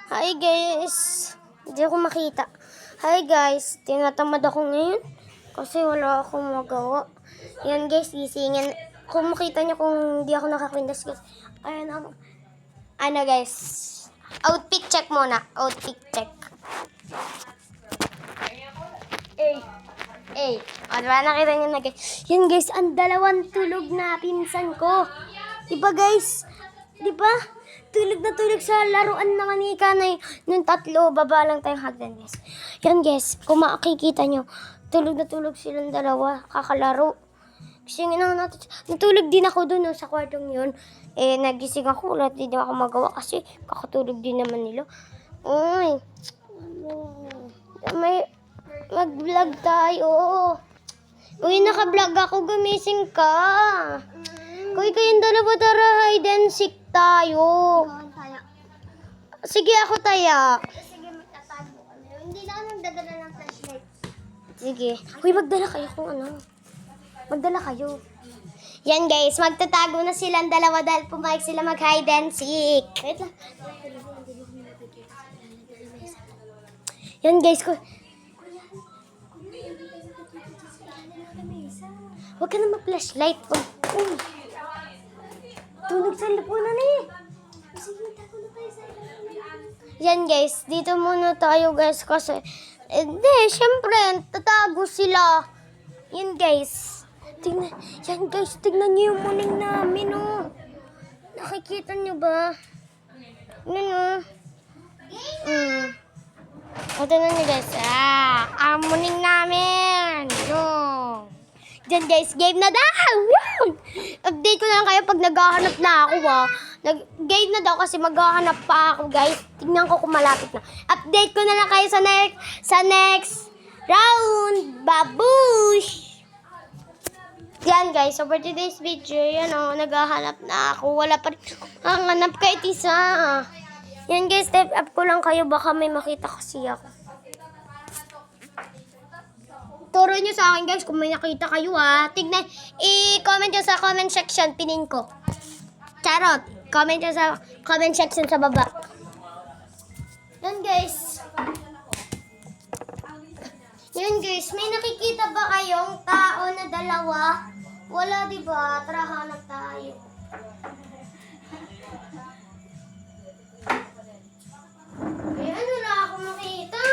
Hi guys, hindi ako makita. Hi guys, tinatamad ako ngayon kasi wala akong magawa. Yan guys, gisingin. Kung makita niyo kung hindi ako nakakwindas guys. Ayan ang, ano guys, outfit check muna. Outfit check. O, diba nakita niyo na guys. Yan guys, ang dalawang tulog na pinsan ko. Diba guys? Diba? Tulog na tulog sa laruan na manika na yung tatlo. Baba lang tayong hagdan guys. Yan guys, kung makikita nyo, tulog na tulog silang dalawa. Kakalaro. Kasi natulog din ako dun sa kwartong yun. Eh, nagising ako. Wala din ako magawa kasi kakatulog din naman nila. Uy. May mag-vlog tayo. Uy, naka-vlog ako. Gumising ka. Uy, kayong dalawa tara, hide and seek tayo. Sige, ako taya. Sige, magtatago kami. Hindi na ako nagdadala ng flashlight. Sige. Uy, magdala kayo kung ano. Magdala kayo. Yan guys, magtatago na silang dalawa dahil pumayag sila mag-hide and seek. Wait lang. Yan guys, huwag ka na mag-flashlight. Tulog sa lapunan eh. Yan guys, dito muna tayo guys kasi hindi, syempre, tatago sila. Yan guys. Yan guys, tignan niyo yung muning namin oh. Nakikita niyo ba? Yan oh. O, tignan niyo guys. Ang muning namin. Yung. Diyan guys, game na daw! Update ko na lang kayo pag naghahanap na ako Game na daw kasi maghahanap pa ako guys. Tingnan ko kung malapit na. Update ko na lang kayo sa next round. Babush! Yan guys, so for today's video, yan o, naghahanap na ako. Wala pa rin ang hanap kahit isa. Yan guys, step up ko lang kayo. Baka may makita kasi ako. Turo nyo sa akin guys kung may nakita kayo Tignan, i-comment nyo sa comment section, pinin ko. Charot, comment nyo sa comment section sa baba. Yan guys. Yan guys, may nakikita ba kayong tao na dalawa? Wala diba? Tara, hanap tayo. Ayan, wala akong makita.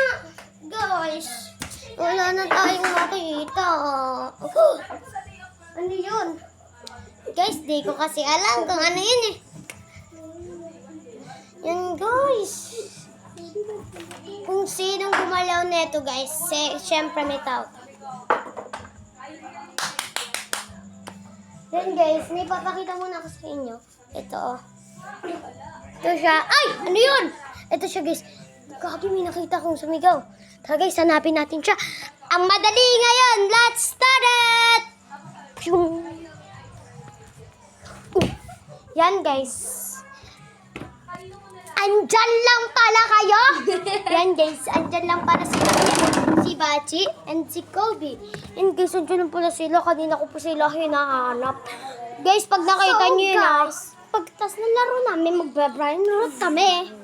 Guys. Wala na tayong makita. Ano yun? Guys, di ko kasi alam kung ano yun eh. Yan guys. Kung sinong gumalaw neto guys, syempre may tao. Yan guys, may papakita muna ako sa inyo. Ito oh. Ito siya. Ay! Ano yun? Ito siya guys. Kagi may nakita kong sumigaw. Tara guys, hanapin natin siya. Ang madali ngayon, let's start it! Yan guys. Andyan lang pala kayo. Yan guys, andyan lang pala si Bachi and si Kobe. Yan guys, andyan lang pala sila. Kanina ko po sila hinahanap. Guys, pag nakita nyo yun pagtas na laro namin, magbe-brain rot kami.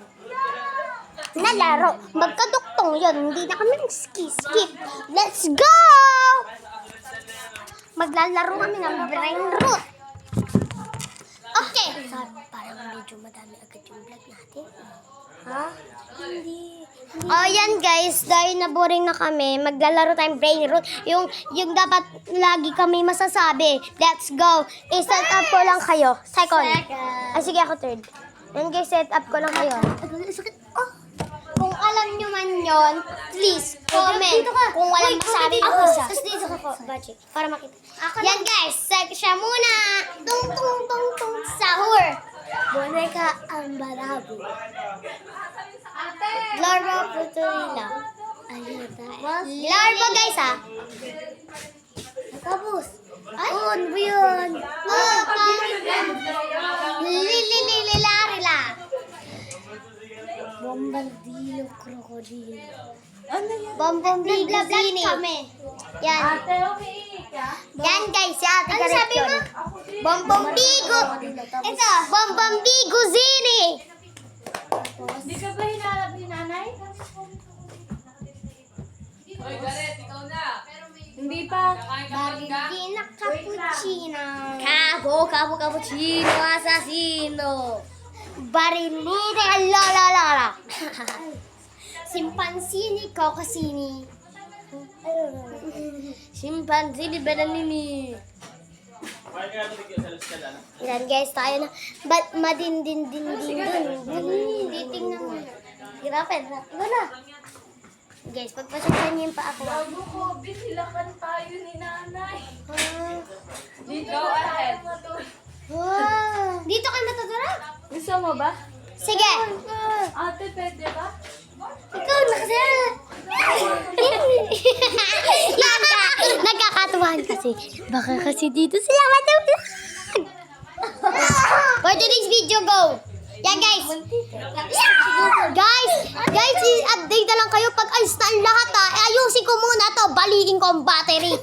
Nalaro. Magkaduktong yun. Hindi na kami nag-skip. Let's go! Maglalaro kami ng brain root. Okay. Parang medyo madami agad yung vlog natin. Ha? Hindi. Oh, yan guys. Dahil naboring na kami, maglalaro tayong brain root. Yung dapat lagi kami masasabi. Let's go. I-set up ko lang kayo. Second. Sige, ako third. Yan guys, set up ko lang kayo. Kung alam nyo man yon, please comment kung walang masabi mo isa. Tapos dito ka po, Bachi, para makita. Yan guys, search siya muna. Tung tung tung tung sahur. Bonay ka ang barabi. Larva putulila. Larva guys Tapos. Ay, ano ba yun? Lililarila. Bombardilo krokodilo. Ano yan? Bombombigo zini. Yan. Yan guys, si Ate Ano sabi mo? Bombombigo. Ito. Bombombigo zini. Hindi ka ba hinanap ni nanay? Hoy, Gareth, ikaw na. Hindi pa. Barilina cappuccino. Cappuccino, assassino. Barilina la. Simpansini kokosini. Chimpanzee Beranini. Yan guys, tayo na. Madindin. Hindi tingnan mo. Hirapin. Iba na. Guys, pagpasyakan niyo yung pa ako. Bago ko, binilakan tayo ni nanay. Go ahead. Wow. Dito kayo matutulog? Gusto mo ba? Sige. Ate, pwede ba? Ikaw na kasi. Nagkakatuwahan kasi. Baka kasi dito sila matulog. For today's video, go. Yan guys. Guys, i-update na lang kayo pag ayos na ang lahat ha. Ayusin ko muna to. Baliin ko ang battery.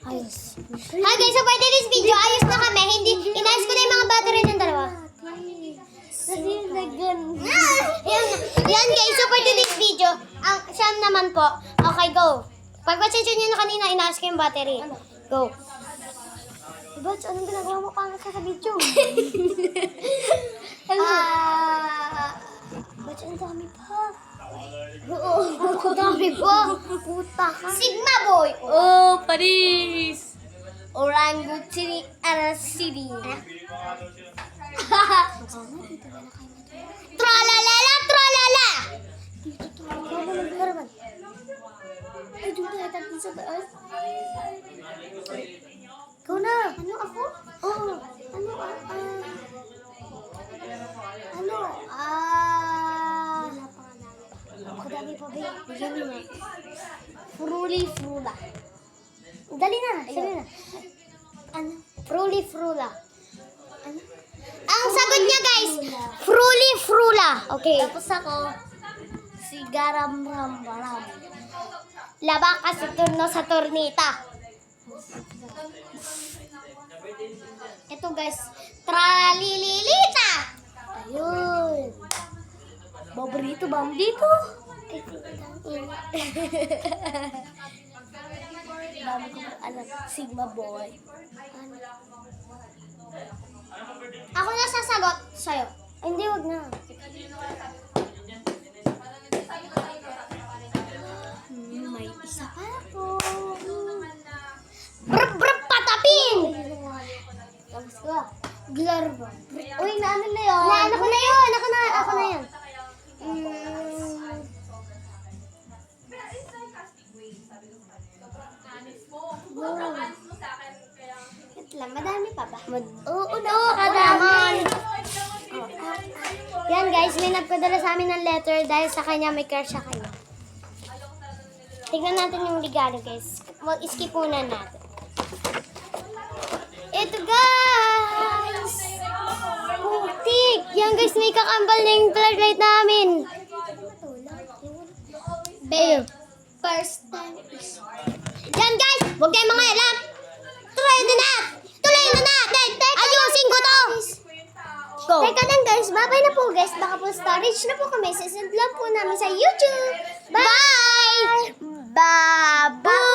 Ayos. Hi guys, so for today's video, ayos na kami. Inayos ko na yung mga battery ng dalawa. Kasi naggan. Yan guys, so for today's video, ang Siam naman po. Okay, go. Pag-watchan nyo na kanina, inaas ko yung battery. Go. Bats, anong ginagawa mo pangit ka sa video? Bats, ang dami pa. Oo, ang dami pa. Puta ka. Sigma boy. Oh, Paris! Orangutan City. Tralala, tralala. Ay, doon tayo tayo sa taas. Ikaw na. Ano ako? Oo. Kadami pa ba? Bigyan mo na. Frula. Dali na. Dali na. Ano? Frula. Ano? Ang sagot niya guys, Frula. Okay. Tapos ako, si Garam Ram Baram. Laba ka sa turno sa tornita. Ito guys, tralililita. Ayun. Paborito ba ang dito? Dami ko alam. Sigma boy. Ako na sasagot sa'yo. Ay, hindi, wag na. May isa pa po. Brr, patapin! Tapos ko. Glarva. Uy, naano na yun? Naano ko na yun. Ako na yun. Wait lang, madami pa ba? Oo, Kadamay. Yan guys, may nagpadala sa amin ng letter dahil sa kanya may crush sa kanya. Tignan natin yung regalo guys. Mag-skip muna natin. Ito guys! Putik! Yan guys, may kakambal na yung flashlight namin. Babe, First time is... yan guys! Huwag kayong mga alam! Tuloy na natin! Ayusin ko to! Go! Teka lang guys, babay na po guys. Baka po storage na po kami. Sisend lang po namin sa YouTube. Bye! Babu!